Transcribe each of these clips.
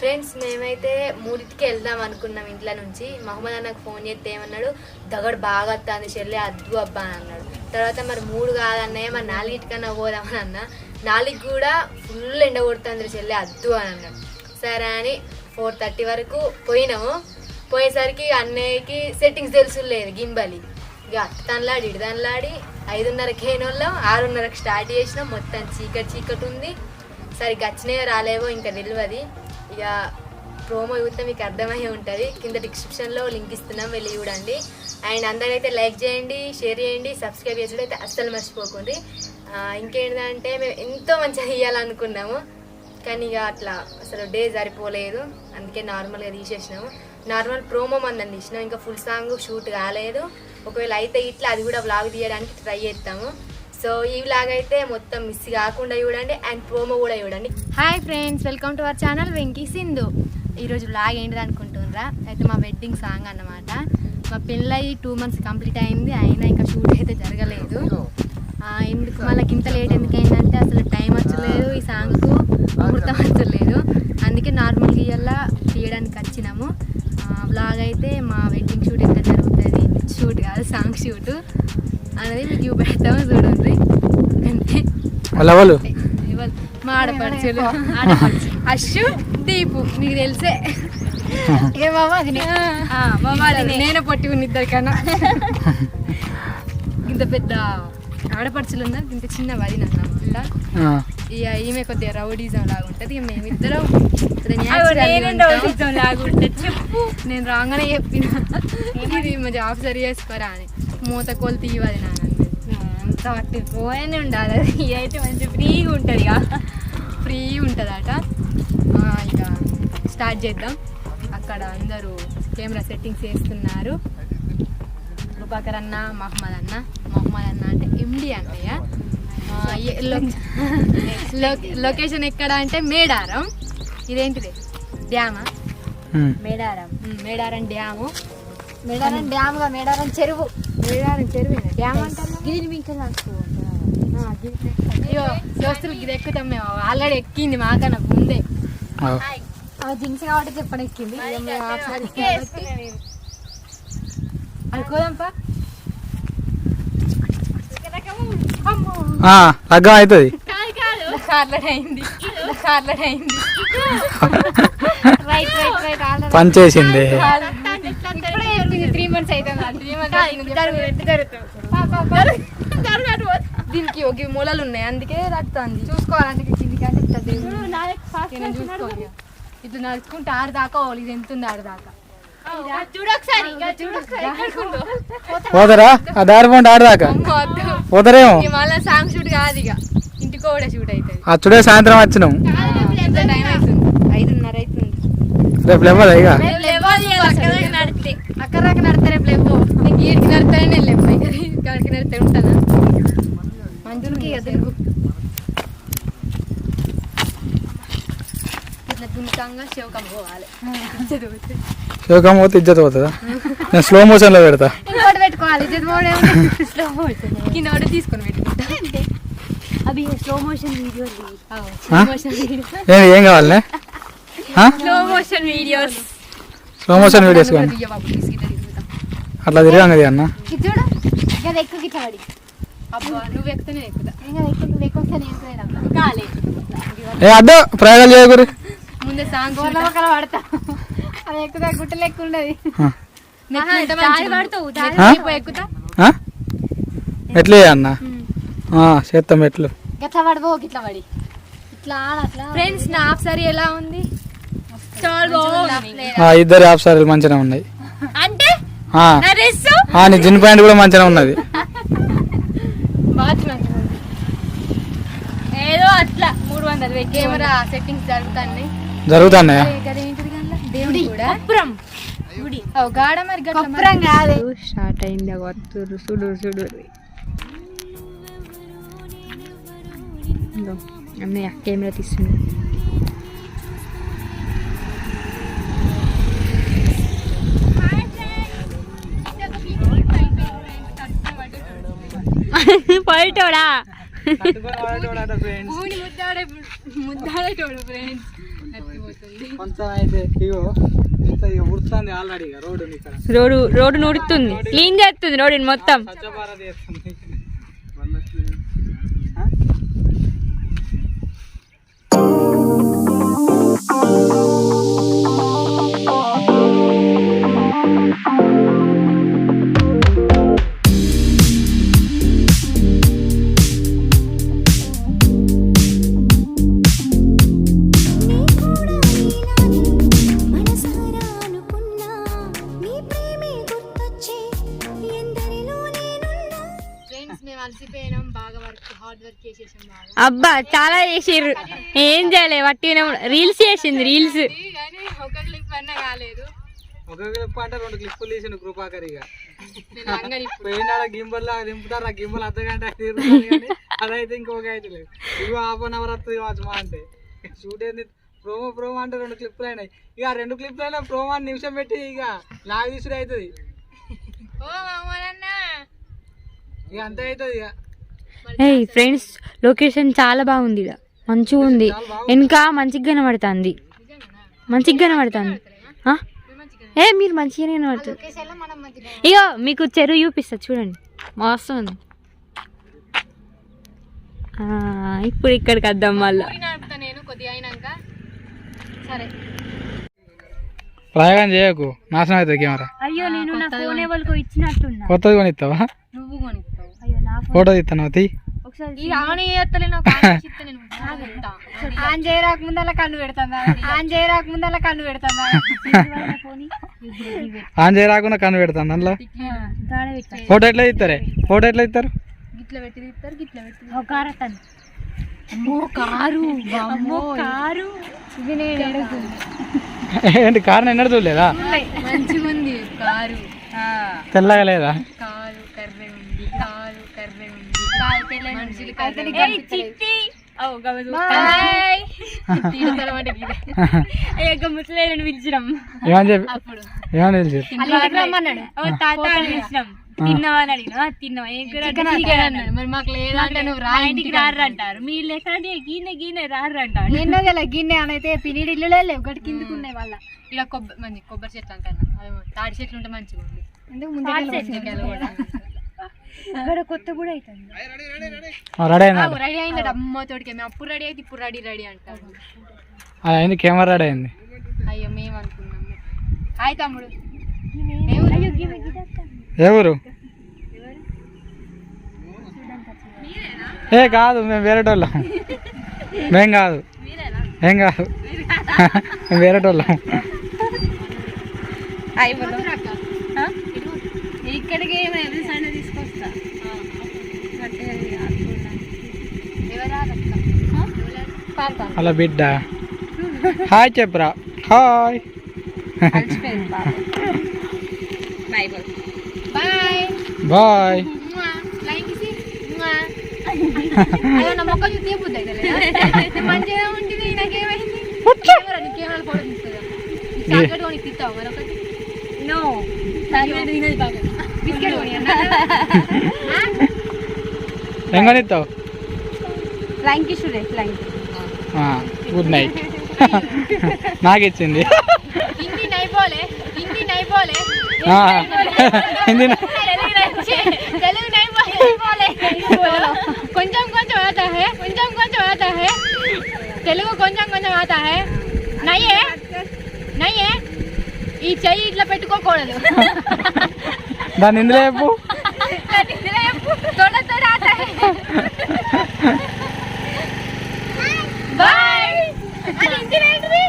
Friends మేమైతే 3కి వెళ్దాం అనుకున్నాం ఇంట్లో నుంచి. మహమ్మద్ అన్నకు ఫోన్ చేస్తే ఏమన్నాడు, దగడు బాగా వస్తుంది చెల్లె అద్దు అబ్బా అని అన్నాడు. తర్వాత మరి 3 కాదన్నయ్య మరి 4కన్నా పోదామని అన్న. 4 కూడా ఫుల్ ఎండ కొడుతుంది చెల్లె అద్దు అని అన్నాడు. సరే అని 4:30 వరకు పోయినాము. పోయేసరికి అన్నయ్యకి సెట్టింగ్స్ తెలుసు లేదు గింబలి. ఇక తనలాడి ఇడదనలాడి 5:30కి అయిన వాళ్ళం 6:30కి స్టార్ట్ చేసినాం. మొత్తం చీకటి ఉంది. సరిగ్గా వచ్చినాయో రాలేవో ఇంకా తెలియదు. ఇక ప్రోమో చూస్తే మీకు అర్థమయ్యే ఉంటుంది. కింద డిస్క్రిప్షన్లో లింక్ ఇస్తున్నాం, వెళ్ళి చూడండి. అండ్ అందరైతే లైక్ చేయండి, షేర్ చేయండి, సబ్స్క్రైబ్ చేసుడు అయితే అస్సలు మర్చిపోకండి. ఇంకేంటంటే మేము ఎంతో మంచిగా తీయాలనుకున్నాము, కానీ ఇక అట్లా అసలు డే సరిపోలేదు. అందుకే నార్మల్గా తీసేసినాము. నార్మల్ ప్రోమో మందని తీసినాం, ఇంకా ఫుల్ సాంగ్ షూట్ కాలేదు. ఒకవేళ అయితే ఇట్లా అది కూడా వ్లాగ్ తీయడానికి ట్రై చేస్తాము. సో ఈ వ్లాగ్ అయితే మొత్తం మిస్ కాకుండా చూడండి అండ్ ప్రోమో కూడా చూడండి. Hi friends, welcome to our channel Venky Sindhu. ఈరోజు వ్లాగ్ ఏంటిది అనుకుంటున్నారా? అయితే మా వెడ్డింగ్ సాంగ్ అన్నమాట. మా పెళ్ళి 2 months కంప్లీట్ అయింది, అయినా ఇంకా షూట్ అయితే జరగలేదు. ఎందుకు వాళ్ళకి ఇంత లేట్ ఎందుకు అయిందంటే అసలు టైం వచ్చలేదు, ఈ సాంగ్కు ముహూర్తం వచ్చలేదు. అందుకే నార్మల్గా ఇలా తీయడానికి వచ్చినాము. వ్లాగ్ అయితే మా వెడ్డింగ్ షూట్ ఎంత జరుగుతుంది, షూట్ కాదు సాంగ్ షూట్ అనేది మీకు చూపెడతాము చూడండి. అంతే మా ఆడపడుచులు అశ్షు దీపు మీకు తెలిసే నేను పొట్టి ఉన్న ఇద్దరికన్నా. ఇంత పెద్ద ఆడపడుచులు ఉన్నారు, ఇంత చిన్న వదిన అన్నమాట. ఇక ఈమె కొద్దిగా రౌడీజం లాగా ఉంటుంది. మేమిద్దరం నేను రాగానే చెప్పిన ఇది మా జాబ్ సరి చేసుకోరా అని. మూత కోలు తీయవది నాన్న అంత పోయనే ఉండాలి. ఇది అయితే మంచి ఫ్రీగా ఉంటుంది, ఫ్రీ ఉంటుందట. ఇక స్టార్ట్ చేద్దాం. అక్కడ అందరూ కెమెరా సెట్టింగ్స్ చేస్తున్నారు. రుబాకర్ అన్న, మహమ్మద్ అన్న అంటే ఎండి అన్నయ్య. లొకేషన్ ఎక్కడ అంటే మేడారం. ఇదేంటిది డ్యామా? మేడారం డ్యాము. మేడారం డ్యామ్గా మేడారం చెరువు. డ్యామ్ అంటారు. దోస్తులు ఇది ఎక్కుతాం మేము. ఆల్రెడీ ఎక్కింది మాకన్నా ముందే. జిన్స్ కాబట్టి చెప్పని ఎక్కింది. అనుకోదాంపా లగ్గం అవుతుంది. పని చేసింది. 3 months అవుతుంది. దీనికి ఒక మూలలు ఉన్నాయి, అందుకే తట్టుతుంది. చూసుకోవాలంటే చూసుకోవాలి. ఇట్లా నడుచుకుంటే 6 దాకా పోవాలి. ఇది ఎంత ఉంది 6 దాకా పోతారా? ఆ దారి పోండి 6 దాకా పోతారేమో. మళ్ళీ సాంగ్ షూట్ కాదు, ఇక ఇంటికి కూడా షూట్ అవుతుంది. అచ్చుడే సాయంత్రం వచ్చినాం. టైం అవుతుంది, 5:30 అవుతుంది. రేపు లేవదా? ఇక అక్కడ దాకా నడితే రేపు లేవు. గీడికి నడతానే నేను లేవు. ఇక్కడికి నడితే ఉంటానా మంజులకి తెలుగు ఇట్లా దుంకంగా శివకం పోవాలి. శివకం పోతే ఇజ్జత్ పోతుందా? నేను స్లో మోషన్ లో పెడతా. ఇంకోటి పెట్టుకోవాలి. ఇజ్జత్ పోవడం స్లో మోషన్ కింద ఒకటి తీసుకొని పెట్టుకుంటా. అవి స్లో మోషన్ వీడియో. ఏం కావాలి? స్లో మోషన్ వీడియోస్ కానీ అట్లా తిరిగాం కదా అన్న. అద్దు ప్రయోగాలు చేయకూరి. ముందే సాంగ్ పడతా, అది ఎక్కుతా గుట్టలు ఎక్కువ ఉండదు. ఎట్లే అన్న చేస్తాం ఎట్లు గట్లా పడిపో గిట్లా పడి ఇట్లా. ఫ్రెండ్స్ నా హాఫ్ సారీ ఎలా ఉంది? ఇద్దరు హాఫ్ సారీలు మంచిగా ఉన్నాయి. అంటే నీ జిన్ ప్యాంట్ కూడా మంచిగా ఉన్నది. ఏదో అట్లా 300 కెమెరా సెట్టింగ్స్ జరుగుతున్నాయా? స్టార్ట్ అయింది. సుడు అన్నయ్య కెమెరా తీస్తుంది. పడటోడా ముద్దాడేటోడు ఫ్రెండ్స్. కొంచెం అయితే ఇగో ఇంత ఇక ఉడుతుంది ఆల్రెడీ రోడ్డు ఇక్కడ రోడ్డు నుడుతుంది, క్లీన్ చేస్తుంది రోడ్డుని మొత్తం. స్వచ్ఛ భారత్ చేస్తుంది. అలసిపోయినాం బాగా, హార్డ్ వర్క్ చేసేసాం బాగా. అబ్బా చాలా చేసిర్రు, ఏం చేయలే వట్టిన రీల్స్ చేసింది. రీల్స్ ఒక క్లిప్ అన్నా కాలేదు. ఒక క్లిప్ అంటే 2 క్లిప్పులు తీసిండు కృపాకరిగా. పోయినాడ గింబల్ లాగా దింపుతారు, ఆ గింబల్ అర్ధగంట అదైతే ఇంకొక అయితే లేదు. ఇగో 1/2 అవర్ వస్తుంది కావచ్చు మా అంటే. షూట్ ఏంది ప్రోమో అంటే 2 క్లిప్పులు అయినాయి. ఇక 2 క్లిప్పులు అయినా ప్రోమో అని నిమిషం పెట్టి ఇక లాగ్ తీసుడు అవుతుంది. ఇక అంతే అవుతుంది ఇక. ఏయ్ ఫ్రెండ్స్, లొకేషన్ చాలా బాగుంది, మంచిగా ఉంది. ఇంకా మంచిగా కనబడుతుంది, మంచిగా కనబడుతుంది. ఏ మీరు మంచిగానే కనబడుతుంది. ఇగో మీకు చెరువు చూపిస్తా చూడండి, మస్తు ఉంది. ఇప్పుడు ఇక్కడికి వద్దాం మళ్ళీ. ప్రయోగం చేయకు, నాశనం అవుతుంది కెమెరా. అయ్యో నేను నా ఫోన్ ఎవరికో ఇచ్చినట్టున్నా. కొత్తది కొనిస్తావా? నువ్వు కొనిస్తావు. అయ్యో నా ఫోటో తీస్తాను తీ. ఆన్ చేయరాక ముందలా కన్ను పెడతాను, ఆన్ చేయరాక ముందలా కన్ను పెడతాను. ఆన్ చేయరాకుండా కన్ను పెడతాను అందులో. ఫోటో ఎట్లా తీస్తారే? ఫోటో ఎట్లా తీస్తారు? గిట్ల పెట్టి తీస్తారు, గిట్ల పెట్టి. కారు కారు ఇది నేను ఏంటి కారు ఎన్నడూ చూడలేదా? మంచిగా ఉంది కారు. తెల్లగా లేదా? కారు కర్రె ఉంది, కారు కర్రె ఉంది. ముసలేని పిలిచినాం, ఏమని పిలిచి తిన్నావని అడిగినా, తిన్నావా ఏం మరి మాకు లేదంటే నువ్వు రా ఇంటికి రారంటారు. మీరు లేక గిన్నె గిన్నె రారంటారు. ఎన్నో గల గిన్నె అనైతే పినిడి ఇల్లు లేవు, ఒకటి కిందకు ఉన్నాయి. వాళ్ళ ఇలా కొబ్బరి చెట్లు అంటారు, తాడి చెట్లు ఉంటే మంచిగా ఉంది. కొత్త కూడా అవుతుంది. రెడీ అయింది అమ్మ తోడికి, మేము అప్పుడు రెడీ అయితే ఇప్పుడు రెడీ అంటారు. అయింది కెమెరా రెడీ అయింది. అయ్యో మేము అనుకున్నాము. హాయ్ తమ్ముడు. ఎవరు? ఏ కాదు, మేము వేరేటోళ్ళం. మేం కాదు, ఏం కాదు, మేము వేరేటోళ్ళం. ఇక్కడికి తీసుకొస్తా. అలా బిడ్డ హాయ్ చెప్పరా. Hi bye. నా మొక్కలు తీయబుద్ది అయితే మంచిగా ఉంటుంది. నాకేమైంది? తీస్తావు మరొకటి? నో, బిస్కెట్ ఏం కొనిస్తావు? Good night. నాకు ఇచ్చింది. హిందీ నైపోలే, హిందీ నైపోలే, హిందీ తెలుగు నైపోలే. కొంచెం కొంచెం आता है, కొంచెం కొంచెం आता है, తెలుగు కొంచెం కొంచెం आता है. నయ్యే నయ్యే, ఈ చెయ్యి ఇట్లా పెట్టుకోకూడదు. దాన్ని ఇందులో చెప్పు. తోడ తోడ आता है. బాయ్. అది ఇంటి రేటుది.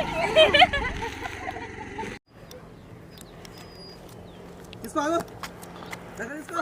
తీసుకో.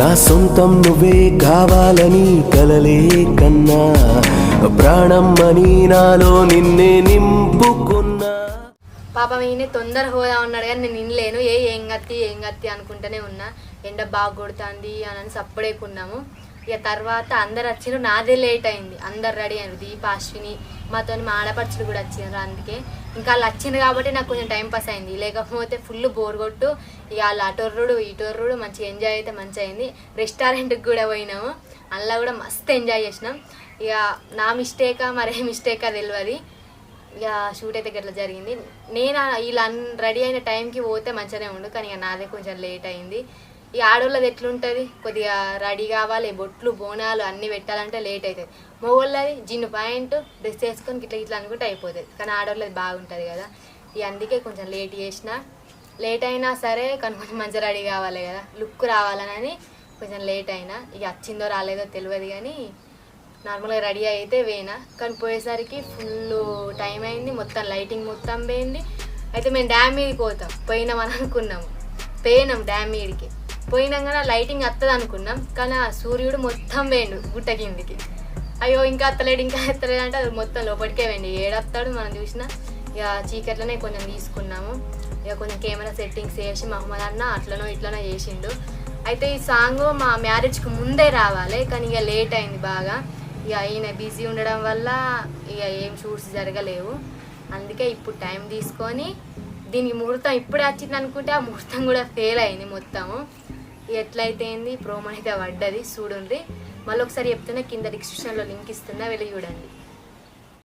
నా సొంతం నువ్వే కావాలని కలలే కన్నా ప్రాణం అని నాలో నిన్నే నింపుకున్నా. పాపం ఈయన తొందర హోదా ఉన్నాడు కానీ నేను వినలేను. ఏం గత్తి అనుకుంటూనే ఉన్నా. ఎండ బాగా కొడుతుంది అని సప్పుడేకున్నాము. ఇక తర్వాత అందరు వచ్చిండ్రు, నాదే లేట్ అయింది. అందరు రెడీ అయినారు, దీప, అశ్విని, మాతో మా ఆడపడుచులు కూడా వచ్చిండ్రు. అందుకే ఇంకా వాళ్ళు వచ్చిండ్రు కాబట్టి నాకు కొంచెం టైం పాస్ అయింది. లేకపోతే ఫుల్ బోర్ కొట్టు. ఇక వాళ్ళు అటొర్రుడు ఇటొర్రుడు మంచిగా ఎంజాయ్ అయితే మంచిగా అయింది. రెస్టారెంట్కి కూడా పోయినాము, అందులో కూడా మస్తు ఎంజాయ్ చేసినాం. ఇక నా మిస్టేకా మరే మిస్టేకా తెలియదు. ఇక షూట్ అయితే గట్లా జరిగింది. నేను ఇలా రెడీ అయిన టైంకి పోతే మంచిగానే ఉండు, కానీ ఇక నాదే కొంచెం లేట్ అయింది. ఈ ఆడోళ్ళది ఎట్లుంటుంది, కొద్దిగా రెడీ కావాలి, బొట్లు బోనాలు అన్నీ పెట్టాలంటే లేట్ అవుతుంది. మగవాళ్ళది జిన్ను పాయింట్ డ్రెస్ వేసుకొని ఇట్లా అనుకుంటే అయిపోతుంది, కానీ ఆడోళ్ళది బాగుంటుంది కదా. ఇక అందుకే కొంచెం లేట్ చేసిన. లేట్ అయినా సరే కానీ కొంచెం మంచిగా రెడీ కావాలి కదా, లుక్ రావాలని కొంచెం లేట్ అయినా. ఇక వచ్చిందో రాలేదో తెలియదు కానీ నార్మల్గా రెడీ అయితే పోయినా. కానీ పోయేసరికి ఫుల్ టైం అయింది, మొత్తం లైటింగ్ మొత్తం పోయింది. అయితే మేము డ్యామ్ మీదకి పోయినామని అనుకున్నాము. పోయినాం డ్యామ్ మీదకి, పోయినాక లైటింగ్ వస్తుంది అనుకున్నాం, కానీ ఆ సూర్యుడు మొత్తం వేయండు గుట్ట కిందికి. అయ్యో ఇంకా అత్తలేడు అంటే అది మొత్తం లోపలికే వేయండి, ఏడొస్తాడు మనం చూసినా. ఇక చీకట్లోనే కొంచెం తీసుకున్నాము. ఇక కొంచెం కెమెరా సెట్టింగ్స్ చేసి మహమ్మద్ అన్న అట్లనో ఇట్లనో చేసిండు. అయితే ఈ సాంగ్ మా మ్యారేజ్కి ముందే రావాలి, కానీ ఇక లేట్ అయింది బాగా. ఇక ఈయన బిజీ ఉండడం వల్ల ఇక ఏం షూట్స్ జరగలేవు. అందుకే ఇప్పుడు టైం తీసుకొని దీనికి ముహూర్తం ఇప్పుడే వచ్చింది అనుకుంటే ఆ ముహూర్తం కూడా ఫెయిల్ అయింది మొత్తము. ఎట్లయితే ఏంది ప్రోమో అయితే పడ్డది చూడండి. మళ్ళీ ఒకసారి చెప్తున్నా, కింద డిస్క్రిప్షన్లో లింక్ ఇస్తున్నా, వెళ్ళి చూడండి.